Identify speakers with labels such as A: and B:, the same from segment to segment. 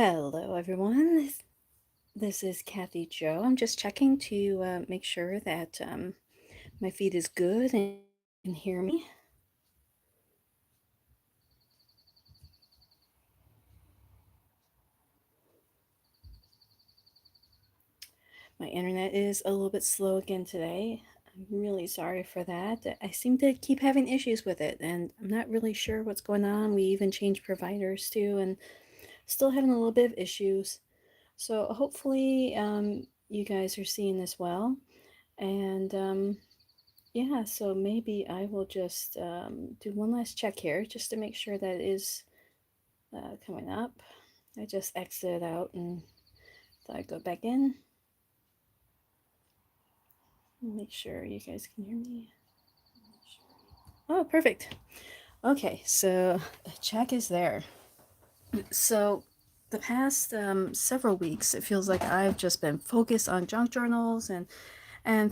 A: Hello, everyone. This is Kathy Joe. I'm just checking to make sure that my feed is good and you can hear me. My internet is a little bit slow again today. I'm really sorry for that. I seem to keep having issues with it, and I'm not really sure what's going on. We even changed providers too, and still having a little bit of issues. So hopefully, you guys are seeing this well. And yeah, so maybe I will just do one last check here just to make sure that it is coming up. I just exited out and thought I'd go back in. Make sure you guys can hear me. Oh, perfect. Okay, so check is there. So the past several weeks, it feels like I've just been focused on junk journals and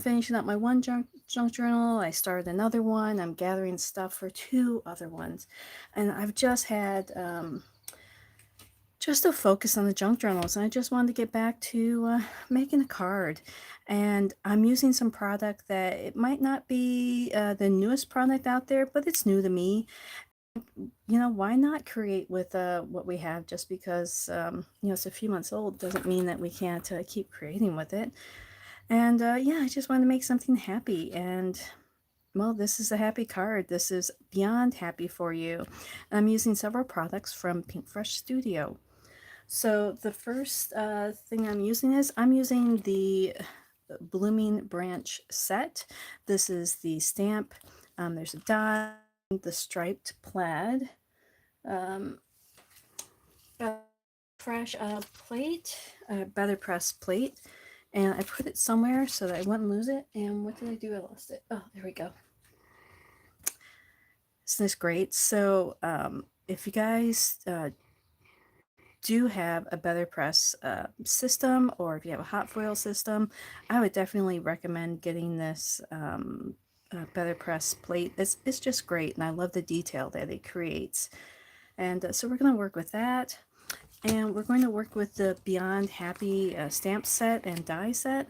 A: finishing up my one junk journal. I started another one. I'm gathering stuff for two other ones, and I've just had just to focus on the junk journals. And I just wanted to get back to making a card. And I'm using some product that it might not be the newest product out there, but it's new to me. You know, why not create with what we have? Just because you know, it's a few months old doesn't mean that we can't keep creating with it. And yeah, I just wanted to make something happy. And well, this is a happy card. This is beyond happy for you. I'm using several products from Pinkfresh Studio. So the first thing I'm using the Blooming Branch set. This is the stamp. There's a die, the striped plaid, um, fresh plate, Betterpress plate, and I put it somewhere so that I wouldn't lose it. And what did I do? I lost it. Oh, there we go. Isn't this great? So if you guys do have a Betterpress system, or if you have a hot foil system, I would definitely recommend getting this Betterpress plate. It's just great, and I love the detail that it creates. And so we're going to work with that, and we're going to work with the Beyond Happy stamp set and die set,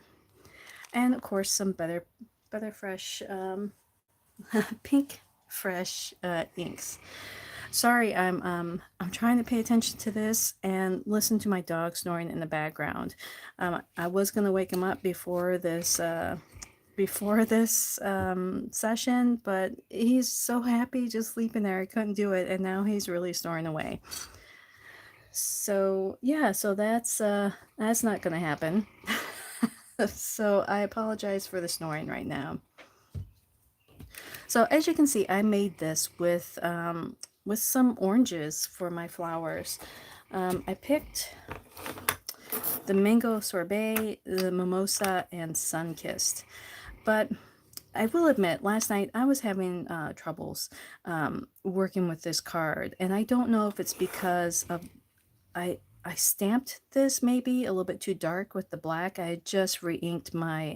A: and of course some Better Fresh Pink Fresh inks. Sorry, I'm trying to pay attention to this and listen to my dog snoring in the background. I was gonna wake him up before this session, but he's so happy just sleeping there. I couldn't do it, and now he's really snoring away. So yeah, so that's not gonna happen. So I apologize for the snoring right now. So as you can see, I made this with some oranges for my flowers. I picked the mango sorbet, the mimosa, and sun-kissed. But I will admit, last night I was having troubles working with this card, and I don't know if it's because of I stamped this maybe a little bit too dark with the black. I had just re-inked my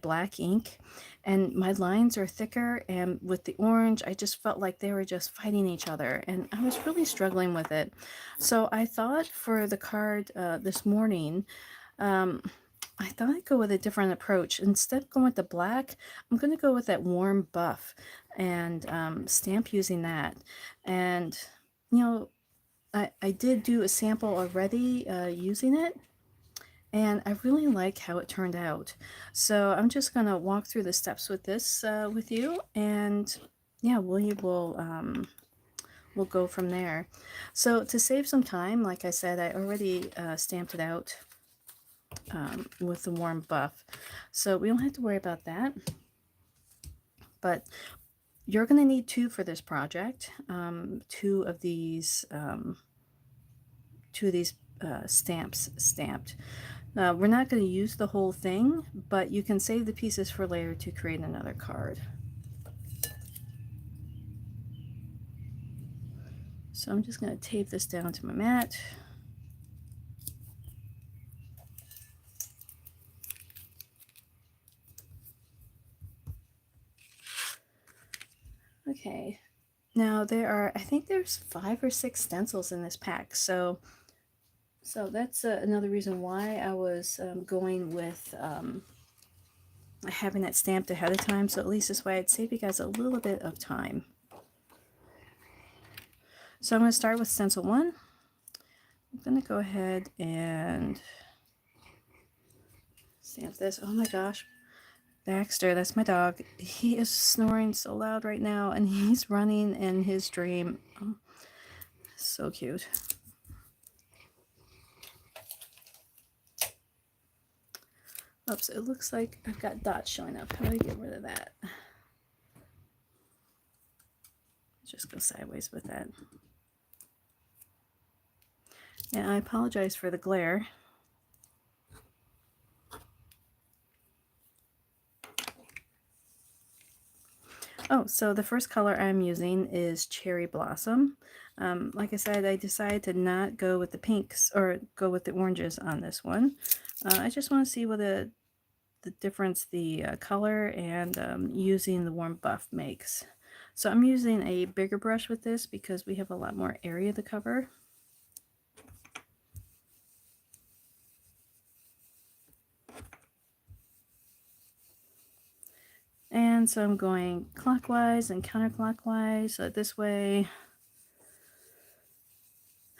A: black ink, and my lines are thicker, and with the orange I just felt like they were just fighting each other, and I was really struggling with it. So I thought for the card this morning, um, I thought I'd go with a different approach. Instead of going with the black, I'm going to go with that warm buff and stamp using that. And you know, I did do a sample already using it, and I really like how it turned out. So I'm just going to walk through the steps with this with you, and yeah, we'll go from there. So to save some time, like I said, I already stamped it out with the warm buff, so we don't have to worry about that. But you're going to need two for this project, two of these stamps stamped. We're not going to use the whole thing, but you can save the pieces for later to create another card. So I'm just going to tape this down to my mat. Okay, now I think there's 5 or 6 stencils in this pack, so So that's another reason why I was going with having that stamped ahead of time. So at least this way I'd save you guys a little bit of time. So I'm going to start with stencil 1. I'm going to go ahead and stamp this. Oh my gosh. Baxter, that's my dog. He is snoring so loud right now, and he's running in his dream. Oh, so cute. Oops, it looks like I've got dots showing up. How do I get rid of that? Just go sideways with that. And I apologize for the glare. Oh, so the first color I'm using is Cherry Blossom. Like I said, I decided to not go with the pinks or go with the oranges on this one. I just want to see what the difference the color and using the warm buff makes. So I'm using a bigger brush with this because we have a lot more area to cover. And so I'm going clockwise and counterclockwise, so this way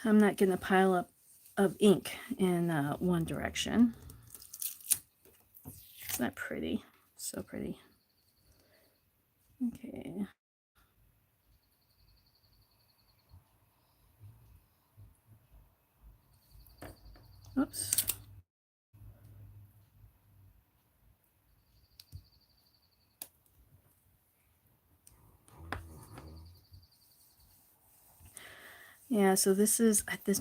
A: I'm not getting a pile up of ink in one direction. Isn't that pretty? So pretty. Okay. Oops. Yeah, so this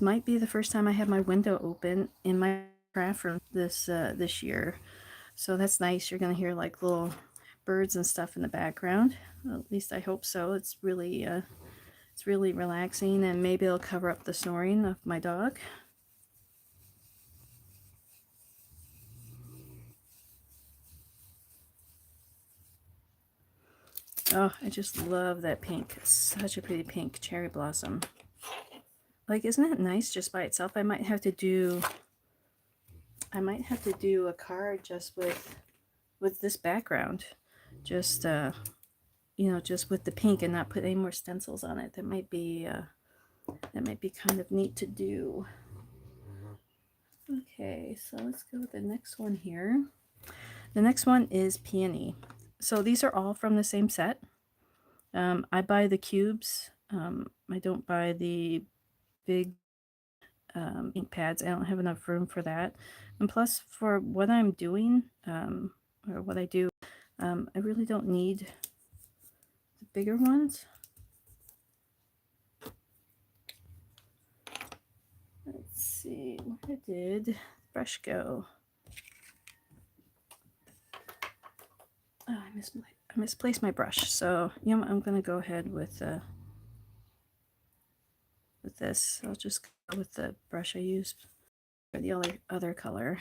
A: might be the first time I have my window open in my craft room this year. So that's nice. You're gonna hear like little birds and stuff in the background. Well, at least I hope so. It's really relaxing, and maybe it'll cover up the snoring of my dog. Oh, I just love that pink. It's such a pretty pink cherry blossom. Like, isn't that nice just by itself? I might have to do a card just with this background. Just you know, just with the pink and not put any more stencils on it. That might be kind of neat to do. Okay, so let's go with the next one here. The next one is Peony. So these are all from the same set. I buy the cubes. I don't buy the big ink pads. I don't have enough room for that. And plus, for what I'm doing, or what I do, I really don't need the bigger ones. Let's see, where did the brush go? Oh, I misplaced my brush. So, you know, I'm going to go ahead with this. I'll just go with the brush I used for the other color.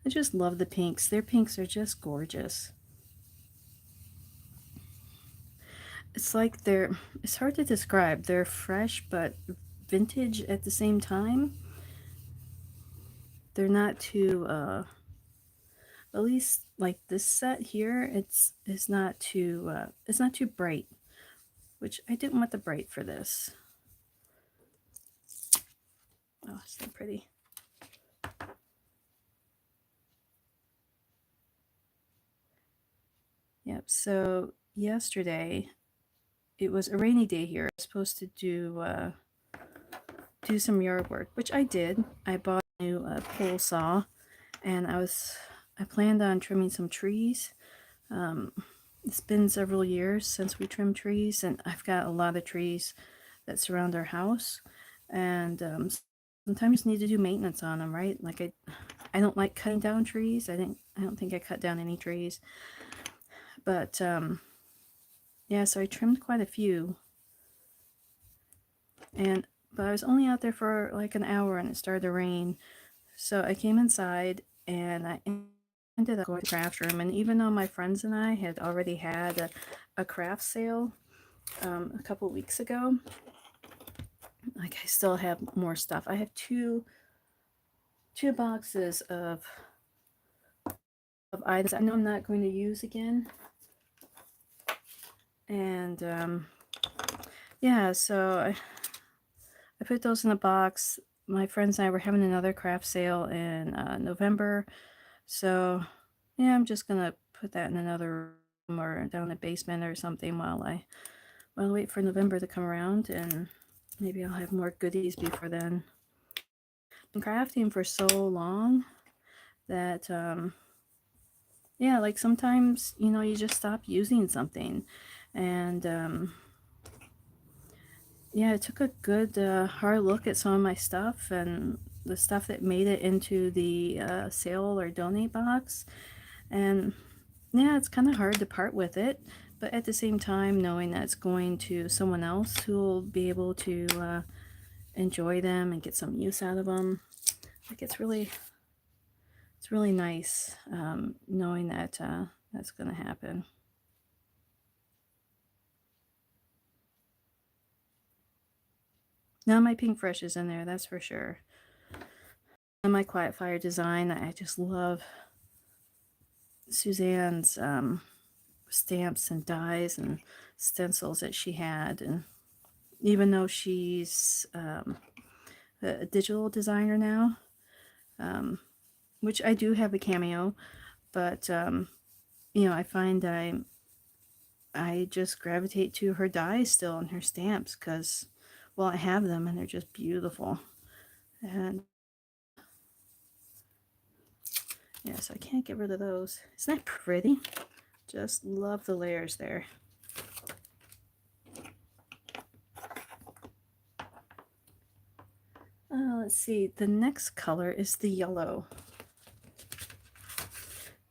A: I just love the pinks. Their pinks are just gorgeous. It's like it's hard to describe. They're fresh but vintage at the same time. They're not too at least like this set here, it's not too bright, which I didn't want the bright for this. Oh, so pretty. Yep, so yesterday it was a rainy day here. I was supposed to do some yard work, which I did. I bought a new pole saw, and I planned on trimming some trees. It's been several years since we trimmed trees, and I've got a lot of trees that surround our house, and sometimes you need to do maintenance on them, right? Like I don't like cutting down trees. I don't think I cut down any trees, but yeah, so I trimmed quite a few, but I was only out there for like an hour, and it started to rain, so I came inside and I ended up going to the craft room, and even though my friends and I had already had a craft sale a couple weeks ago, like I still have more stuff. I have two boxes of items I know I'm not going to use again, and yeah, so I put those in a box. My friends and I were having another craft sale in November, so yeah, I'm just gonna put that in another room or down in the basement or something while I wait for November to come around, and maybe I'll have more goodies before then. I've been crafting for so long that yeah, like sometimes, you know, you just stop using something, and yeah, I took a good hard look at some of my stuff and the stuff that made it into the sale or donate box, and yeah, it's kind of hard to part with it, but at the same time, knowing that it's going to someone else who will be able to enjoy them and get some use out of them, like it's really nice knowing that that's going to happen. Now my Pinkfresh is in there, that's for sure. And my Quiet Fire design, I just love Suzanne's stamps and dies and stencils that she had. And even though she's a digital designer now, which I do have a Cameo, but you know, I find I just gravitate to her dies still and her stamps because, well, I have them and they're just beautiful. And yeah, so I can't get rid of those. Isn't that pretty? Just love the layers there. Let's see, the next color is the yellow.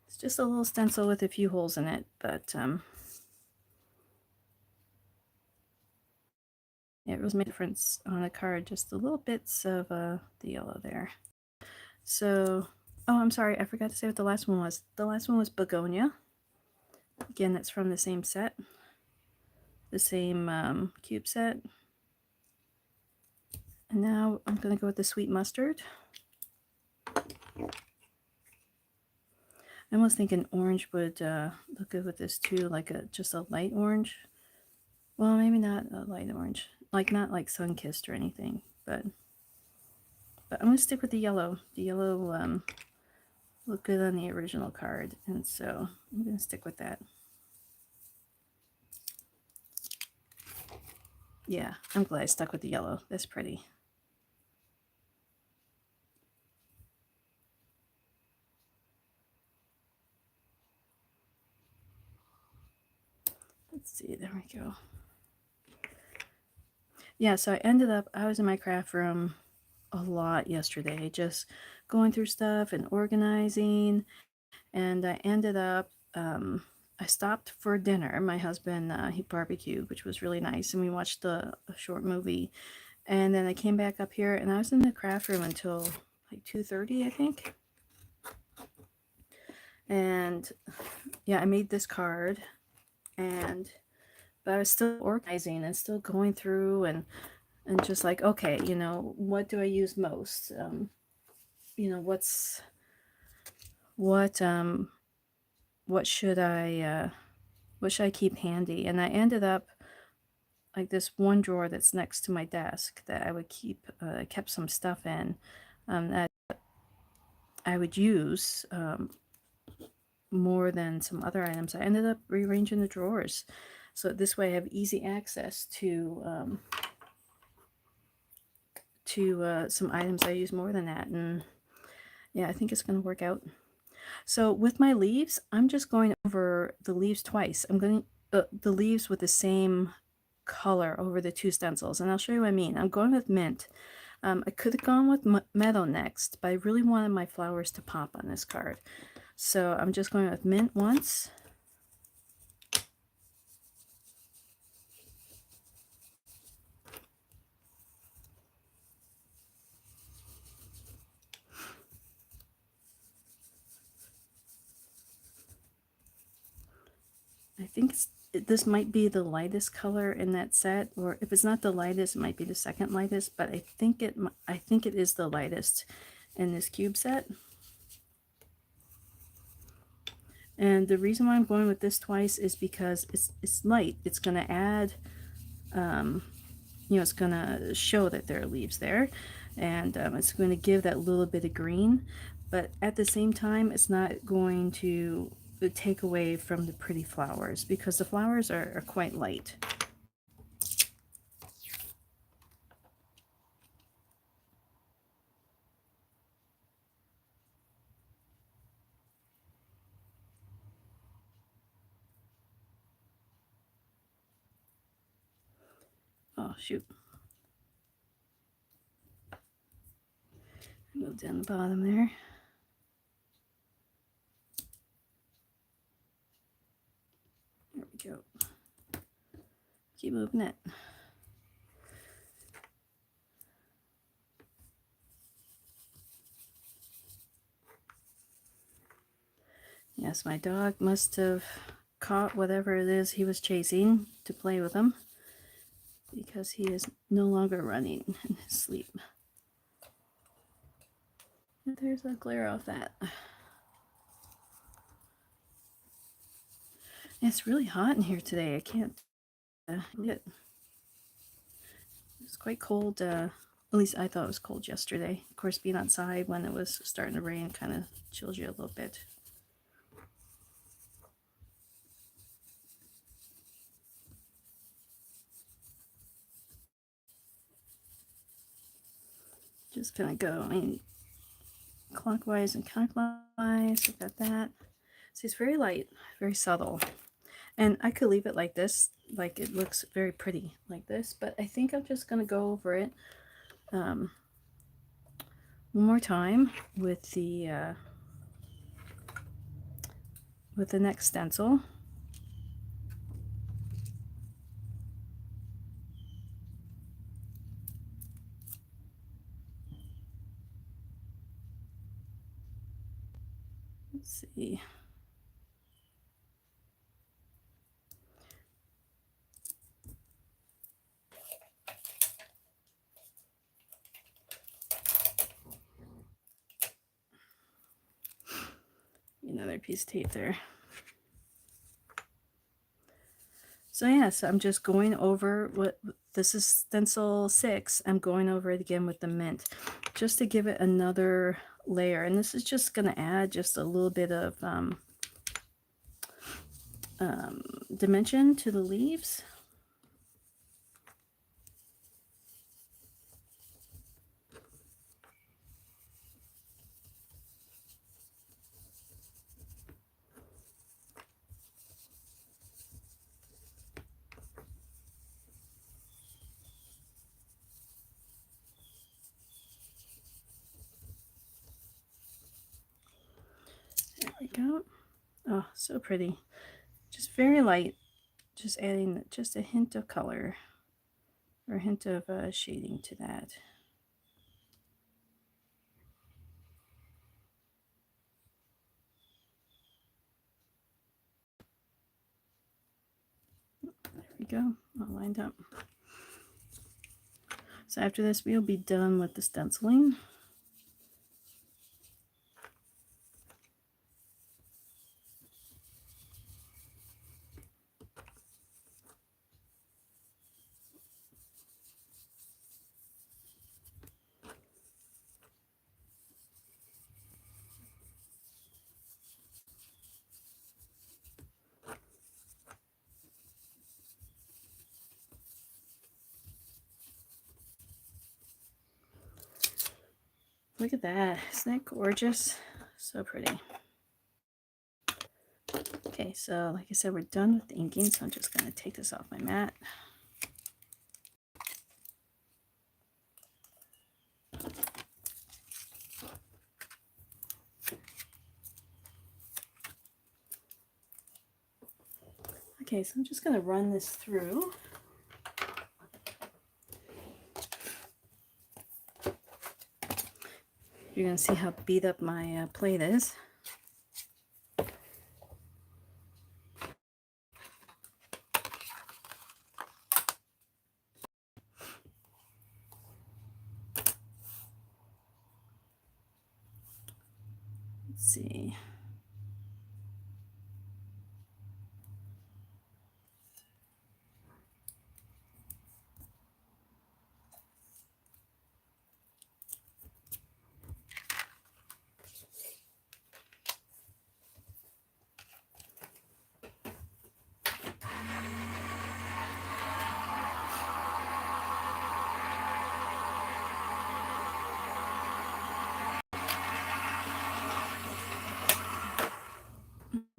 A: It's just a little stencil with a few holes in it, but yeah, it really made a difference on the card, just the little bits of the yellow there. So, oh, I'm sorry, I forgot to say what the last one was. The last one was Begonia. Again, that's from the same set, the same cube set. And now I'm going to go with the Sweet Mustard. I was thinking orange would look good with this too, like just a light orange. Well, maybe not a light orange, like not like sun-kissed or anything, but I'm going to stick with the yellow. The yellow looked good on the original card, and so I'm going to stick with that. Yeah, I'm glad I stuck with the yellow. That's pretty. Let's see, there we go. Yeah, so I was in my craft room a lot yesterday, just going through stuff and organizing, and I ended up, I stopped for dinner. My husband, he barbecued, which was really nice, and we watched a short movie, and then I came back up here, and I was in the craft room until like 2:30, I think. And yeah, I made this card, but I was still organizing and still going through and just like, okay, you know, what do I use most? You know, what should what should I keep handy? And I ended up like this one drawer that's next to my desk that I would kept some stuff in that I would use more than some other items. I ended up rearranging the drawers so this way I have easy access to some items I use more than that. And yeah, I think it's going to work out. So with my leaves, I'm just going over the leaves twice. I'm going the leaves with the same color over the two stencils, and I'll show you what I mean. I'm going with mint. I could have gone with meadow next, but I really wanted my flowers to pop on this card. So I'm just going with mint once. I think this might be the lightest color in that set, or if it's not the lightest, it might be the second lightest, but I think it is the lightest in this cube set. And the reason why I'm going with this twice is because it's light. It's going to add, it's going to show that there are leaves there, and it's going to give that little bit of green, but at the same time, it's not going to take away from the pretty flowers, because the flowers are quite light. Oh, shoot. Move down the bottom there. There we go. Keep moving it. Yes, my dog must have caught whatever it is he was chasing to play with him, because he is no longer running in his sleep. And there's a glare off that. It's really hot in here today. I can't it. It's quite cold. At least I thought it was cold yesterday. Of course, being outside when it was starting to rain kind of chills you a little bit. Just gonna go clockwise and counterclockwise. Look at that. See, it's very light, very subtle. And I could leave it like this, like it looks very pretty like this, but I think I'm just gonna go over it one more time with the next stencil. Let's see. Another piece of tape there. So yeah, so I'm just going over what this is, stencil 6. I'm going over it again with the mint, just to give it another layer. And this is just going to add just a little bit of dimension to the leaves. There we go. Oh, so pretty. Just very light. Just adding just a hint of color, or a hint of shading to that. There we go, all lined up. So after this, we'll be done with the stenciling. Look at that. Isn't that gorgeous? So pretty. Okay, so like I said, we're done with the inking, so I'm just going to take this off my mat. Okay, so I'm just going to run this through. You're going to see how beat up my plate is. Let's see.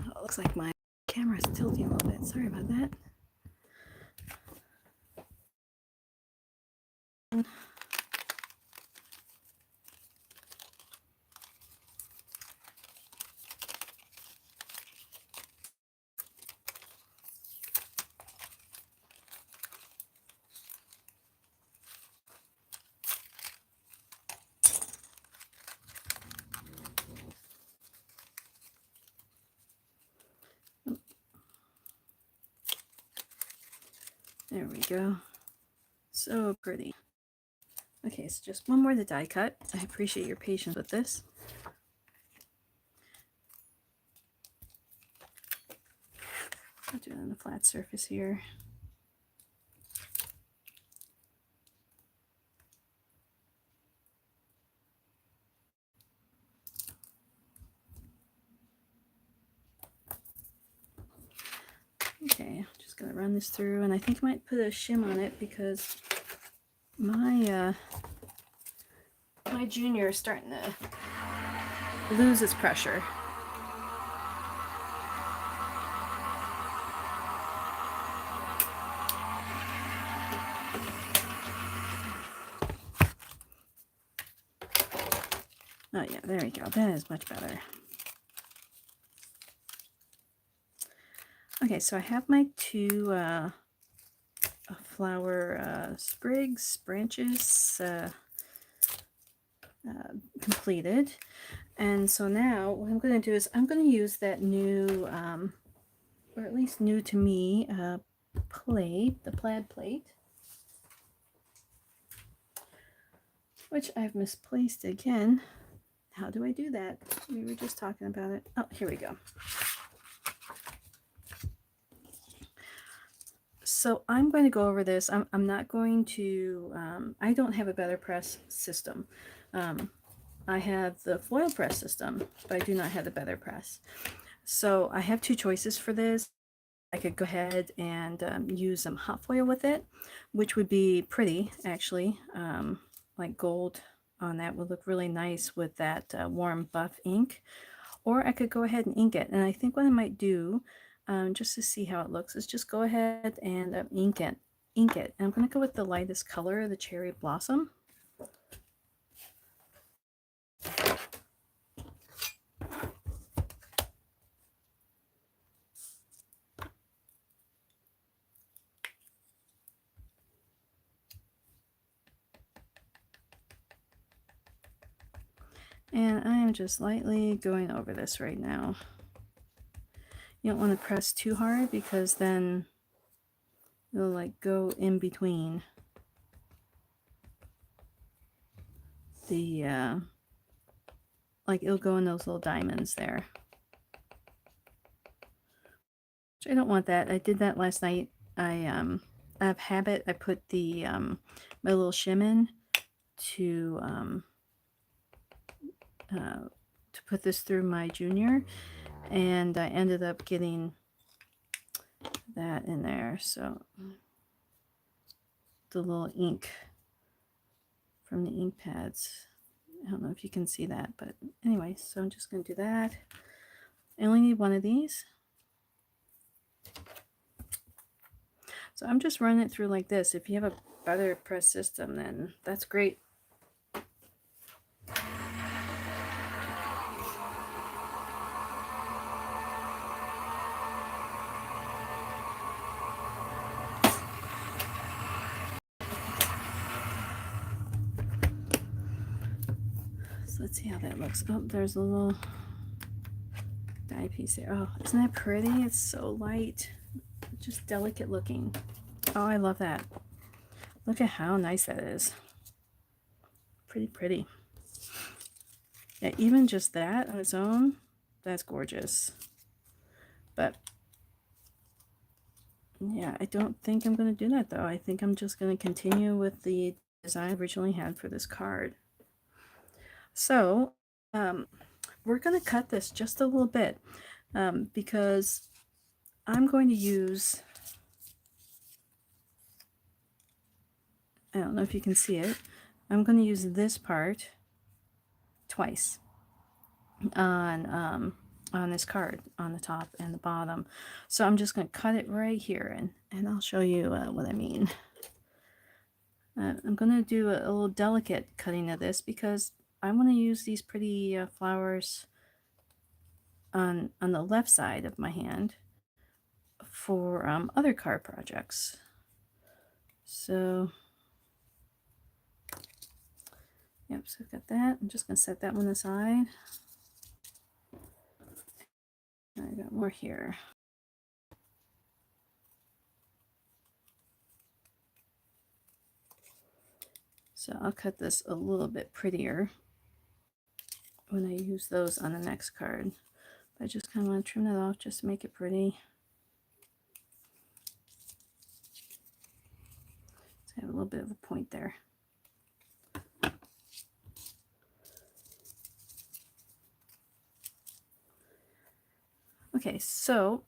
A: Oh, it looks like my camera is tilting a little bit. Sorry about that. There we go. So pretty. Okay, so just one more to die cut. I appreciate your patience with this. I'll do it on a flat surface here. Okay, just gonna run this through, and I think I might put a shim on it because my my junior is starting to lose its pressure. Oh yeah, there we go. That is much better. Okay, so I have my two flower sprigs, branches completed. And so now what I'm going to do is I'm going to use that new, or at least new to me, plate, the plaid plate, which I've misplaced again. How do I do that? We were just talking about it. Oh, here we go. So I'm going to go over this. I'm not going to, I don't have a Betterpress system. I have the foil press system, but I do not have the Betterpress. So I have two choices for this. I could go ahead and use some hot foil with it, which would be pretty actually. Like gold on that would look really nice with that warm buff ink. Or I could go ahead and ink it. And I think what I might do, just to see how it looks, is just go ahead and ink it. And I'm going to go with the lightest color, the cherry blossom. And I am just lightly going over this right now. You don't want to press too hard because then it'll like go in between the like it'll go in those little diamonds there. Which I don't want that. I did that last night. I out of habit I put the my little shim in to put this through my junior, and I ended up getting that in there. So the little ink from the ink pads. I don't know if you can see that, but anyway, so I'm just going to do that. I only need one of these. So I'm just running it through like this. If you have a Betterpress system, then that's great. So let's see how that looks. Oh, there's a little dye piece there. Oh, isn't that pretty? It's so light. Just delicate looking. Oh, I love that. Look at how nice that is. Pretty, pretty. Yeah, even just that on its own, that's gorgeous. But yeah, I don't think I'm going to do that though. I think I'm just going to continue with the design I originally had for this card. So we're going to cut this just a little bit because I'm going to use, I don't know if you can see it, I'm going to use this part twice on this card, on the top and the bottom. So I'm just going to cut it right here, and I'll show you what I mean. I'm going to do a little delicate cutting of this because I want to use these pretty flowers on the left side of my hand for other card projects. So, yep, so I've got that. I'm just going to set that one aside. And I got more here. So I'll cut this a little bit prettier when I use those on the next card. I just kind of want to trim that off just to make it pretty. So I have a little bit of a point there. Okay, so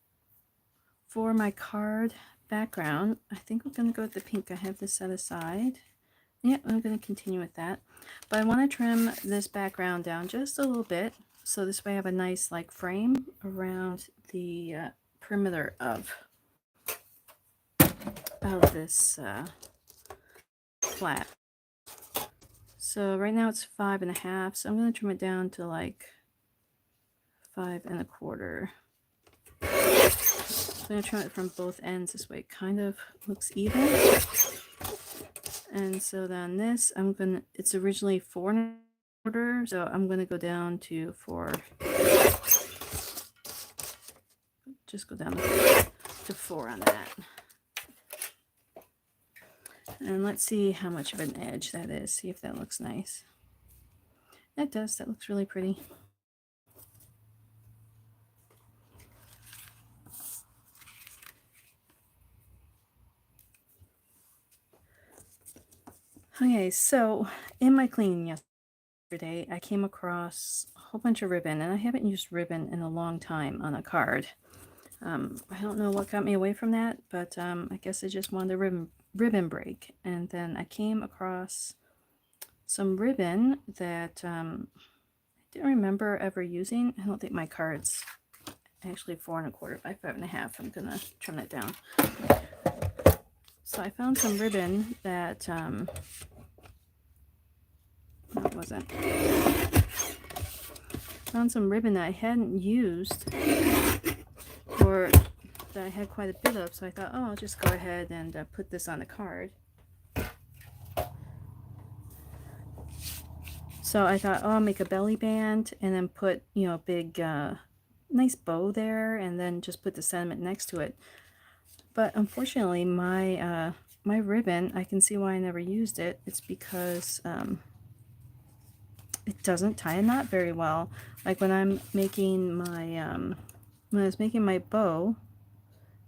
A: for my card background, I think we're going to go with the pink. I have this set aside. Yeah, I'm going to continue with that. But I want to trim this background down just a little bit. So this way I have a nice like frame around the perimeter of this flat. So right now it's 5.5. So I'm going to trim it down to like 5.25. I'm going to trim it from both ends. This way it kind of looks even. And so then this, it's originally 4.25, so I'm going to go down to 4. Just go down to 4 on that. And let's see how much of an edge that is. See if that looks nice. That does. That looks really pretty. Okay, so in my cleaning yesterday, I came across a whole bunch of ribbon, and I haven't used ribbon in a long time on a card. I don't know what got me away from that, but I guess I just wanted a ribbon break. And then I came across some ribbon that I didn't remember ever using. I don't think my card's actually 4.25 by 5.5. I'm gonna trim that down. So I found some ribbon that that wasn't. Found some ribbon that I hadn't used, or that I had quite a bit of. So I thought, oh, I'll just go ahead and put this on the card. So I thought, oh, I'll make a belly band and then put, you know, a big, nice bow there, and then just put the sentiment next to it. But unfortunately, my my ribbon, I can see why I never used it. It's because it doesn't tie a knot very well. Like when I'm making my when I was making my bow,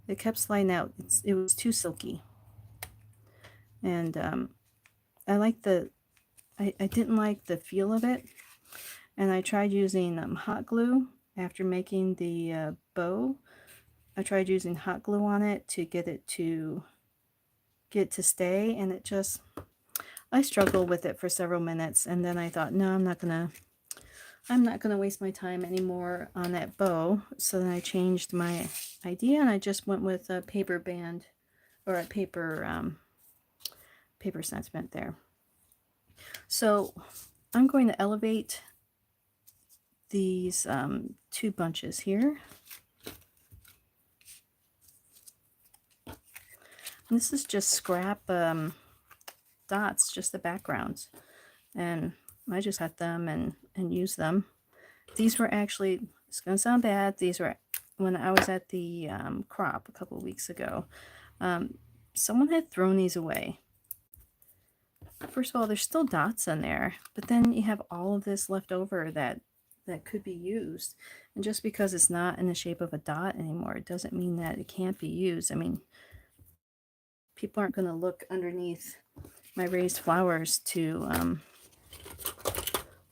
A: it kept sliding out. It was too silky, and I like the I didn't like the feel of it, and I tried using hot glue after making the bow. I tried using hot glue on it to get it to stay, and it just, I struggled with it for several minutes, and then I thought, no, I'm not gonna waste my time anymore on that bow. So then I changed my idea, and I just went with a paper band, or a paper paper sentiment there. So I'm going to elevate these 2 bunches here. And this is just scrap dots, just the backgrounds. And I just cut them and use them. These were actually, it's going to sound bad, these were when I was at the crop a couple of weeks ago. Someone had thrown these away. first of all, there's still dots in there, but then you have all of this left over that could be used. And just because it's not in the shape of a dot anymore, it doesn't mean that it can't be used. I mean, people aren't going to look underneath my raised flowers to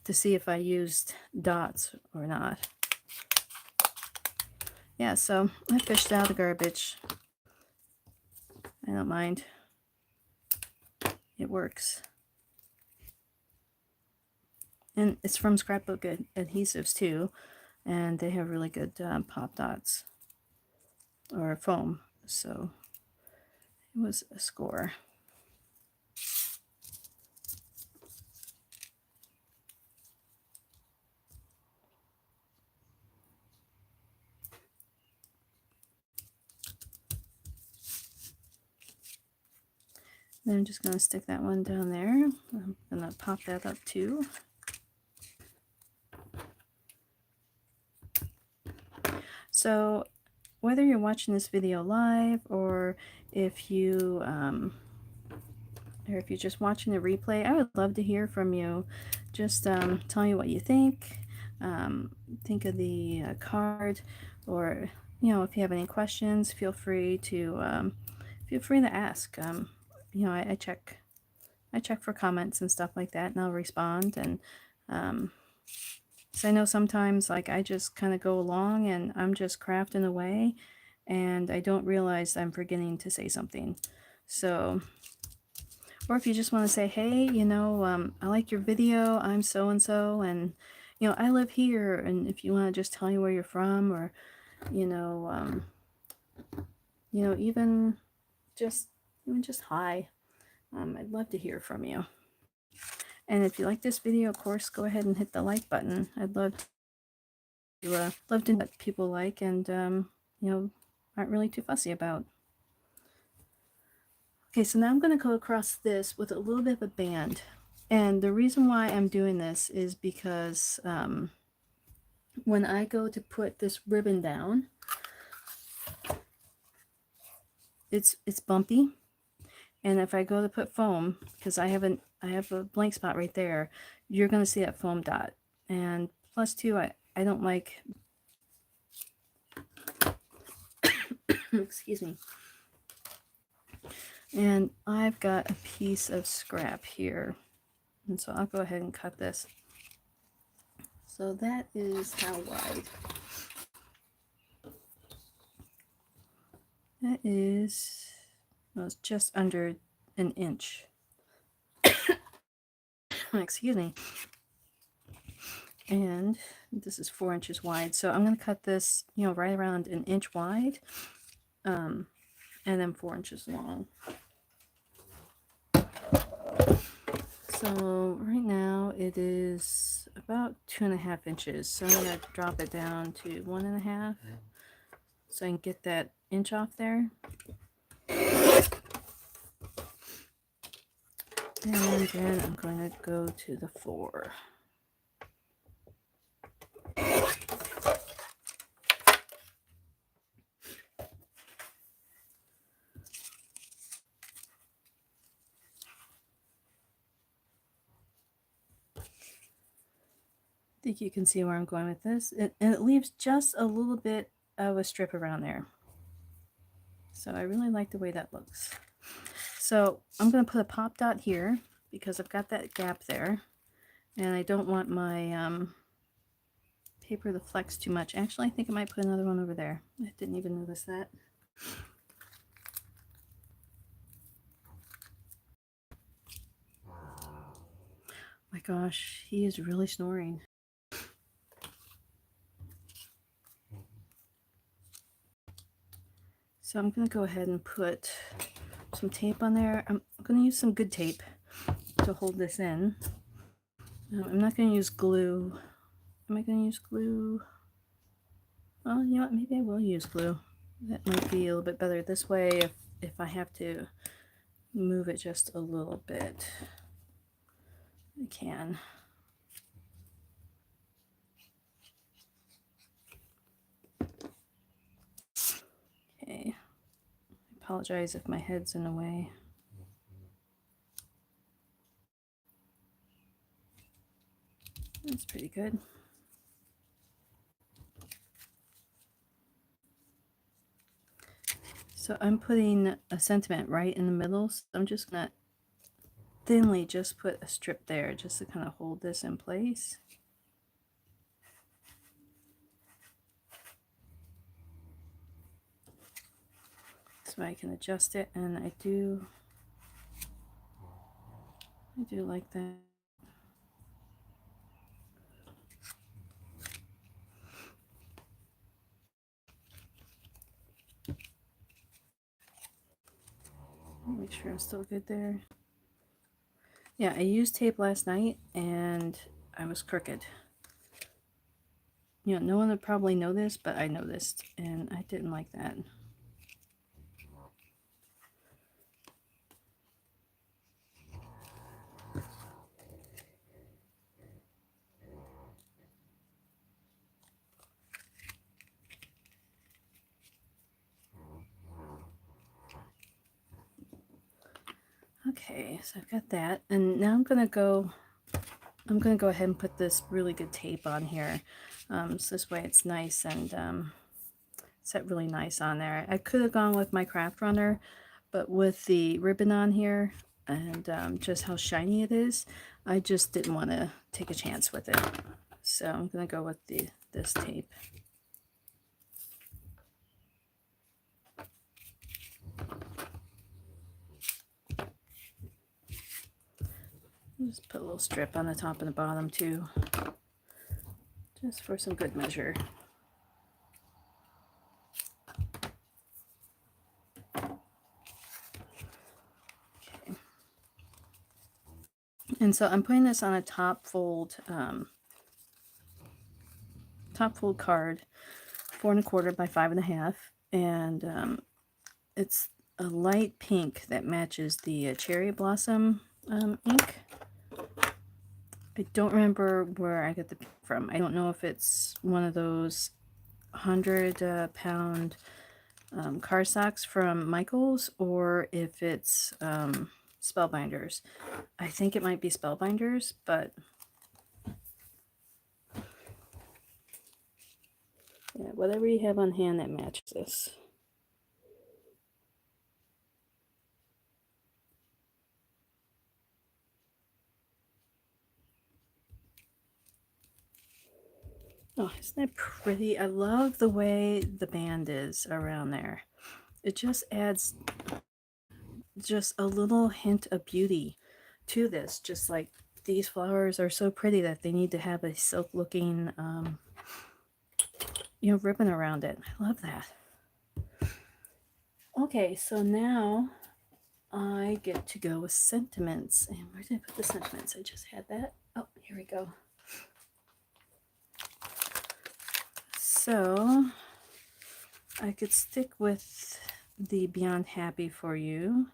A: see if I used dots or not. Yeah, so I fished out the garbage. I don't mind. It works. And it's from Scrapbook Adhesives too, and they have really good pop dots or foam, so it was a score. Then I'm just going to stick that one down there. I'm going to pop that up too. So whether you're watching this video live or if you're just watching the replay, I would love to hear from you. Just tell me what you think. Think of the card, or if you have any questions, feel free to ask. I check for comments and stuff like that, and I'll respond. And so I know sometimes, like, I just kind of go along and I'm just crafting away, and I don't realize I'm forgetting to say something. So, or if you just want to say, hey, I like your video, I'm so and so, and I live here, and if you want to just tell me where you're from, or even just hi. I'd love to hear from you. And if you like this video, of course, go ahead and hit the like button. I'd love to know what people like and aren't really too fussy about. Okay, so now I'm going to go across this with a little bit of a band. And the reason why I'm doing this is because when I go to put this ribbon down, it's bumpy. And if I go to put foam, because I have a blank spot right there, you're going to see that foam dot. And plus too, I don't like excuse me. And I've got a piece of scrap here. And so I'll go ahead and cut this. So that is how wide. That is, well, it's just under an inch. Excuse me. And this is 4 inches wide. So I'm going to cut this, right around an inch wide, and then 4 inches long. So right now it is about 2.5 inches. So I'm going to drop it down to 1.5, so I can get that inch off there. And then I'm going to go to the 4. I think you can see where I'm going with this. And it leaves just a little bit of a strip around there. So I really like the way that looks. So I'm going to put a pop dot here because I've got that gap there. And I don't want my paper to flex too much. Actually, I think I might put another one over there. I didn't even notice that. My gosh, he is really snoring. So I'm going to go ahead and put some tape on there. I'm going to use some good tape to hold this in. I'm not going to use glue. Am I going to use glue? Well, you know what? Maybe I will use glue. That might be a little bit better this way if I have to move it just a little bit. I can. Okay. I apologize if my head's in the way. That's pretty good. So I'm putting a sentiment right in the middle. So I'm just going to thinly just put a strip there just to kind of hold this in place. So I can adjust it, and I do like that. Make sure I'm still good there. Yeah, I used tape last night and I was crooked. You know, no one would probably know this, but I noticed, and I didn't like that. Okay, so I've got that, and now I'm gonna go ahead and put this really good tape on here. So this way it's nice and set really nice on there. I could have gone with my craft runner, but with the ribbon on here and just how shiny it is, I just didn't want to take a chance with it. So I'm gonna go with this tape. Just put a little strip on the top and the bottom too, just for some good measure. Okay. And so I'm putting this on a top fold card, 4 1/4 by 5 1/2, and it's a light pink that matches the cherry blossom ink. I don't remember where I got the pink from. I don't know if it's one of those 100-pound cardstocks from Michael's or if it's Spellbinders. I think it might be Spellbinders, but yeah, whatever you have on hand that matches this. Oh, isn't that pretty? I love the way the band is around there. It just adds just a little hint of beauty to this. Just like these flowers are so pretty that they need to have a silk looking ribbon around it. I love that. Okay, so now I get to go with sentiments. And where did I put the sentiments? I just had that. Oh, here we go. So I could stick with the Beyond Happy for You.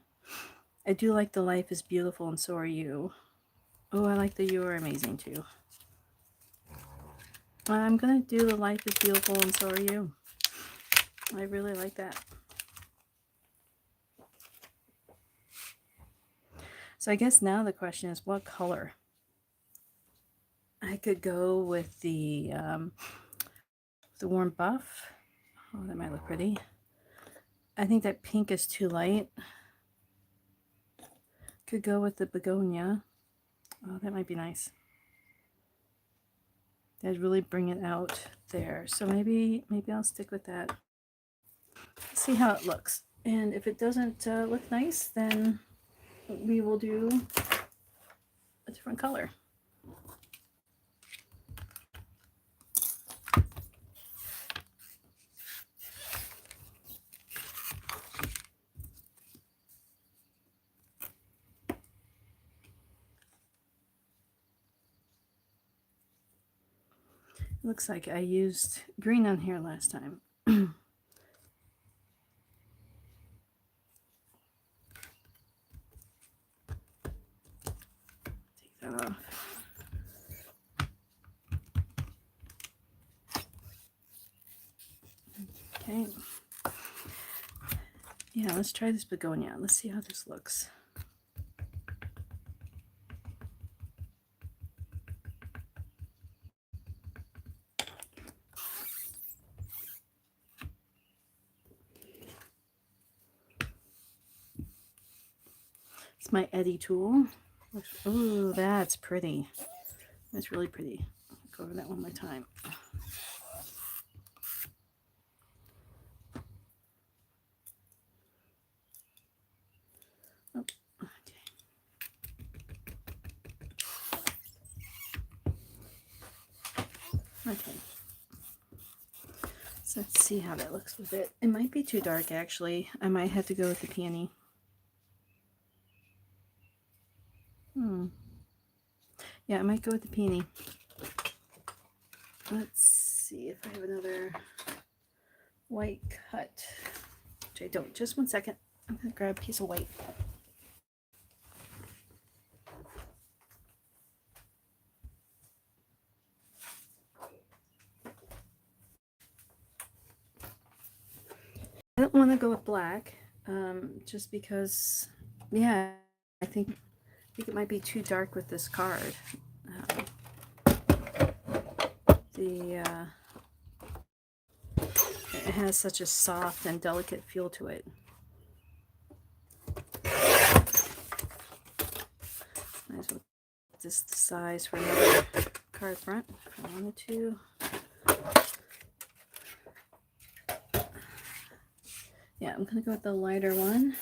A: I do like the Life is Beautiful and So Are You. Oh, I like the You Are Amazing too. I'm going to do the Life is Beautiful and So Are You. I really like that. So I guess now the question is what color? I could go with the warm buff. Oh, that might look pretty. I think that pink is too light. Could go with the begonia. Oh, that might be nice. That'd really bring it out there. So maybe I'll stick with that. See how it looks. And if it doesn't look nice, then we will do a different color. Looks like I used green on here last time. Take that off. Okay. Yeah, let's try this begonia. Let's see how this looks. It's my eddy tool. Ooh, that's pretty. That's really pretty. Go over that one more time. Oh, okay. Okay. So let's see how that looks with it. It might be too dark, actually. I might have to go with the peony. Yeah, I might go with the peony. Let's see if I have another white cut, which I don't. Just one second. I'm going to grab a piece of white. I don't want to go with black, just because, yeah, I think it might be too dark with this card. It has such a soft and delicate feel to it. Might as well put this size for another card front if I wanted to. Yeah, I'm gonna go with the lighter one.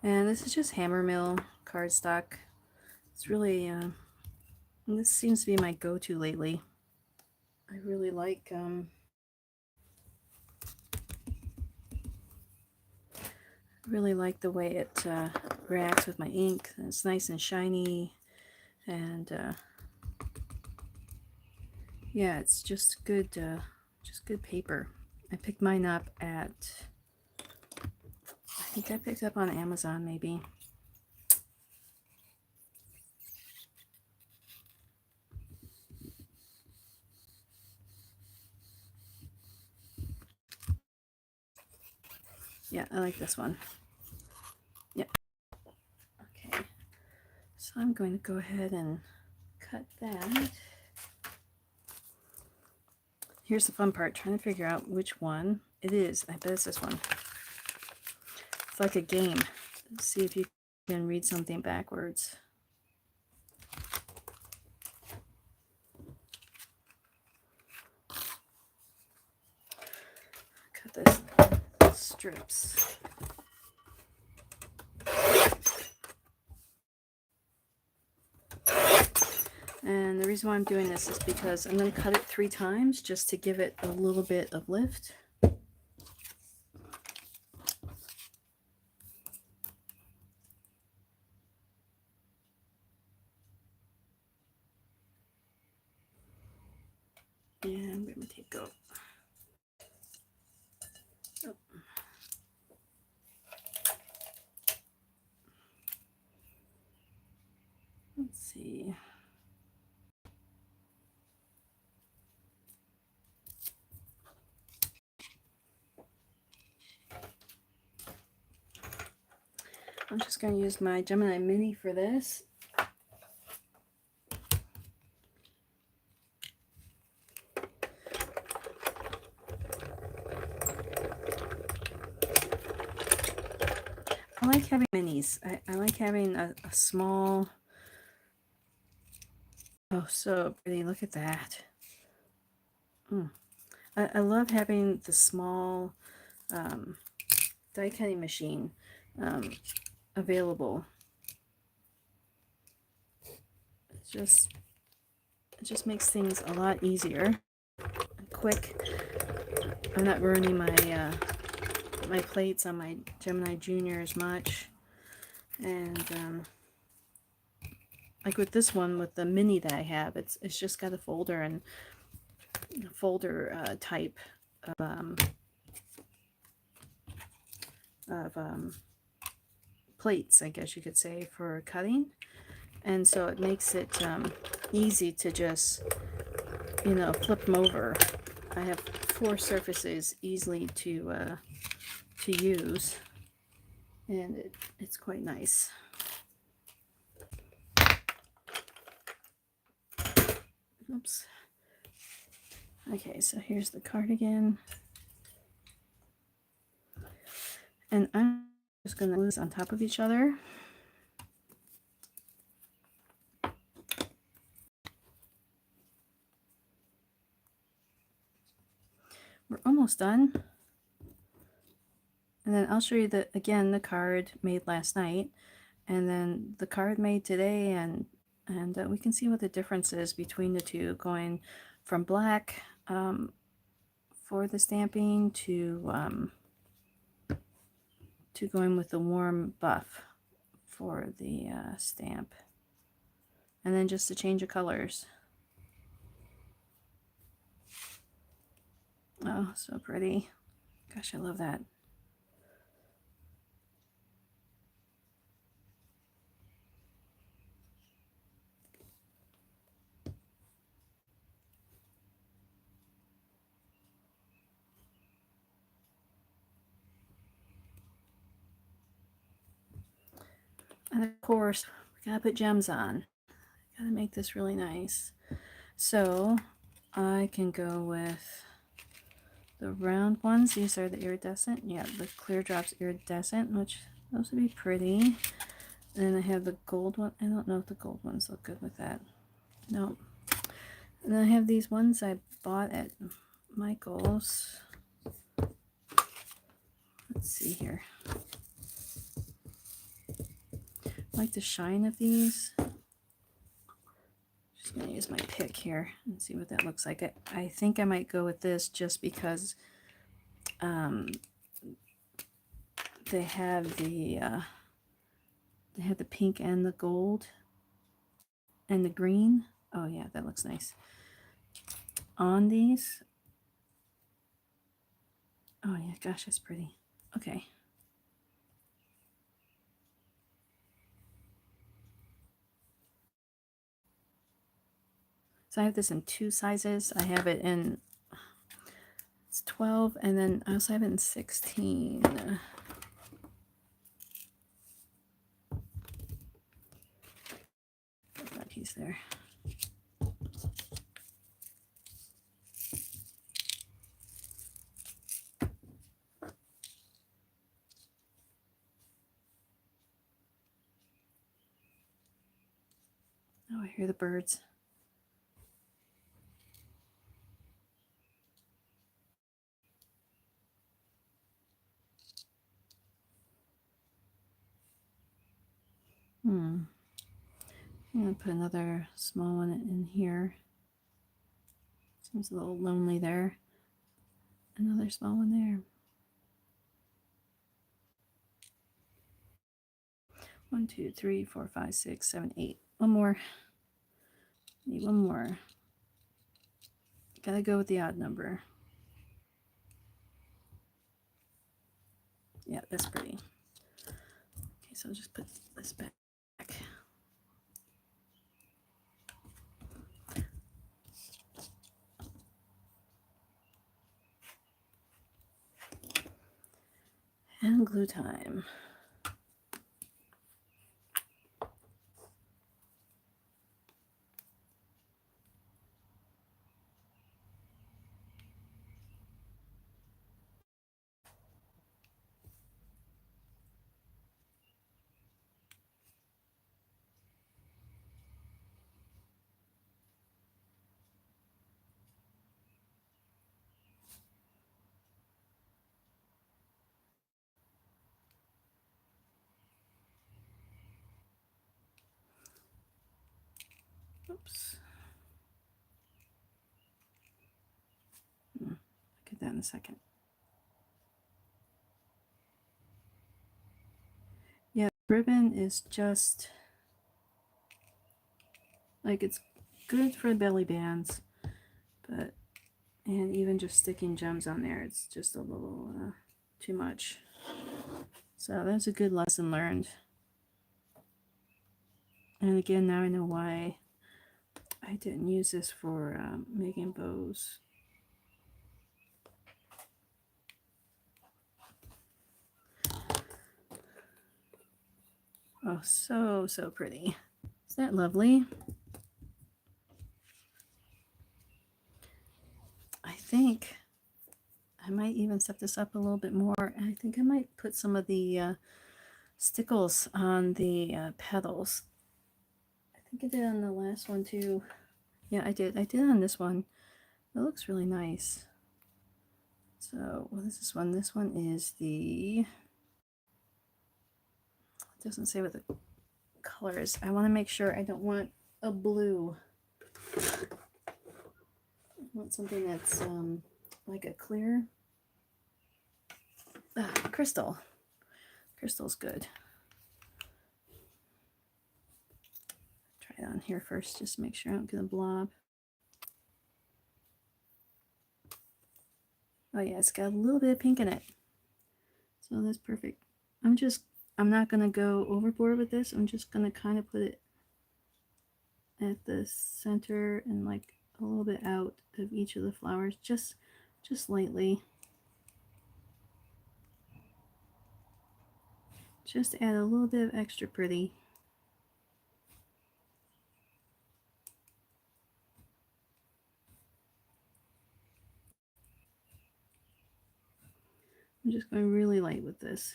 A: And this is just Hammermill cardstock. It's really, this seems to be my go-to lately. I really like, the way it reacts with my ink. It's nice and shiny, and yeah, it's just good paper. I picked mine up at, I think I picked up on Amazon maybe. Yeah, I like this one. Yeah. Okay. So I'm going to go ahead and cut that. Here's the fun part, trying to figure out which one it is. I bet it's this one. It's like a game. Let's see if you can read something backwards. Cut this strips. And the reason why I'm doing this is because I'm going to cut it 3 times just to give it a little bit of lift. And where'd my tape go? Oh. Let's see. I'm just going to use my Gemini Mini for this. I like having minis. I like having a small... Oh, so pretty. Look at that. I love having the small die cutting machine available. It just makes things a lot easier and quick. I'm not ruining my my plates on my Gemini Junior as much. And like with this one, with the mini that I have, it's just got a folder and type of plates, I guess you could say, for cutting. And so it makes it easy to just, flip them over. I have 4 surfaces easily to use, and it's quite nice. Oops. Okay, so here's the cardigan. And I'm just going to glue this on top of each other. We're almost done. And then I'll show you the card made last night, and then the card made today, and we can see what the difference is between the two, going from black for the stamping to going with the warm buff for the stamp, and then just a change of colors. Oh, so pretty. Gosh, I love that. And of course, we gotta put gems on. Gotta make this really nice. So I can go with the round ones. These are the iridescent. Yeah, the clear drops iridescent, which those would be pretty. And then I have the gold one. I don't know if the gold ones look good with that. No. And then I have these ones I bought at Michael's. Let's see here. I like the shine of these. Just gonna use my pick here and see what that looks like. I think I might go with this just because they have the pink and the gold and the green. Oh yeah, that looks nice on these. Oh yeah, gosh, that's pretty. Okay. So I have this in 2 sizes. I have it in, it's 12, and then I also have it in 16. Put that piece there. Oh, I hear the birds. I'm gonna put another small one in here. Seems a little lonely there. Another small one there. 1, 2, 3, 4, 5, 6, 7, 8. One more. Need one more. Gotta go with the odd number. Yeah, that's pretty. Okay, so I'll just put this back. And glue time. Oops. I'll get that in a second. Yeah, ribbon is just like, it's good for belly bands, but and even just sticking gems on there, it's just a little too much. So that's a good lesson learned. And again, now I know why I didn't use this for making bows. Oh, so, so pretty. Is that lovely? I think I might even set this up a little bit more. I think I might put some of the stickles on the petals. I think I did on the last one too. Yeah, I did. I did on this one. It looks really nice. So, what is this one? This one is the, it doesn't say what the color is. I want to make sure I don't want a blue. I want something that's like a clear crystal. Crystal's good. Try it on here first, just to make sure I don't get a blob. Oh yeah, it's got a little bit of pink in it. So that's perfect. I'm not going to go overboard with this. I'm just going to kind of put it at the center and like a little bit out of each of the flowers, just lightly. Just add a little bit of extra pretty. I'm just going really light with this.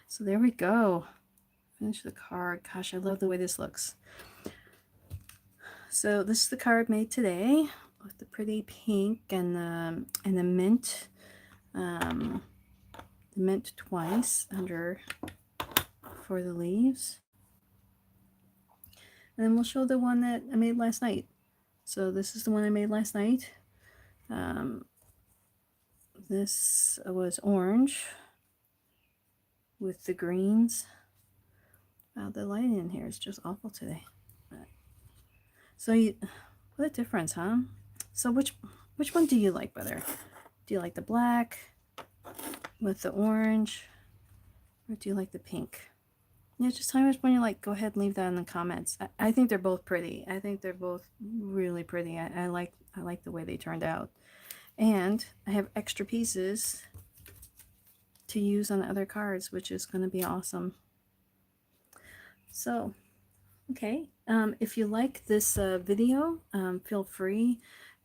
A: So there we go. Finish the card. Gosh, I love the way this looks. So this is the card made today with the pretty pink and the mint. The mint twice under for the leaves. And then we'll show the one that I made last night. So this is the one I made last night. This was orange with the greens. Wow, the lighting in here is just awful today. So what a difference, huh? So which one do you like better? Do you like the black with the orange, or do you like the pink? Yeah, just tell me which one you like. Go ahead and leave that in the comments. I think they're both pretty. I think they're both really pretty. I like the way they turned out. And I have extra pieces to use on the other cards, which is going to be awesome. So, okay. If you like this video, feel free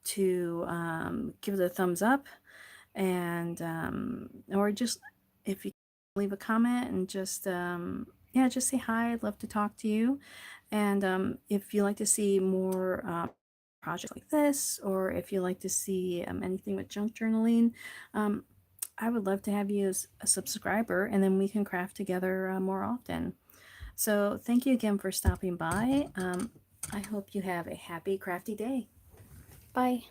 A: to give it a thumbs up, and or just if you leave a comment and just yeah, just say hi. I'd love to talk to you. And if you like to see more projects like this, or if you like to see anything with junk journaling, I would love to have you as a subscriber, and then we can craft together more often. So thank you again for stopping by. I hope you have a happy crafty day. Bye.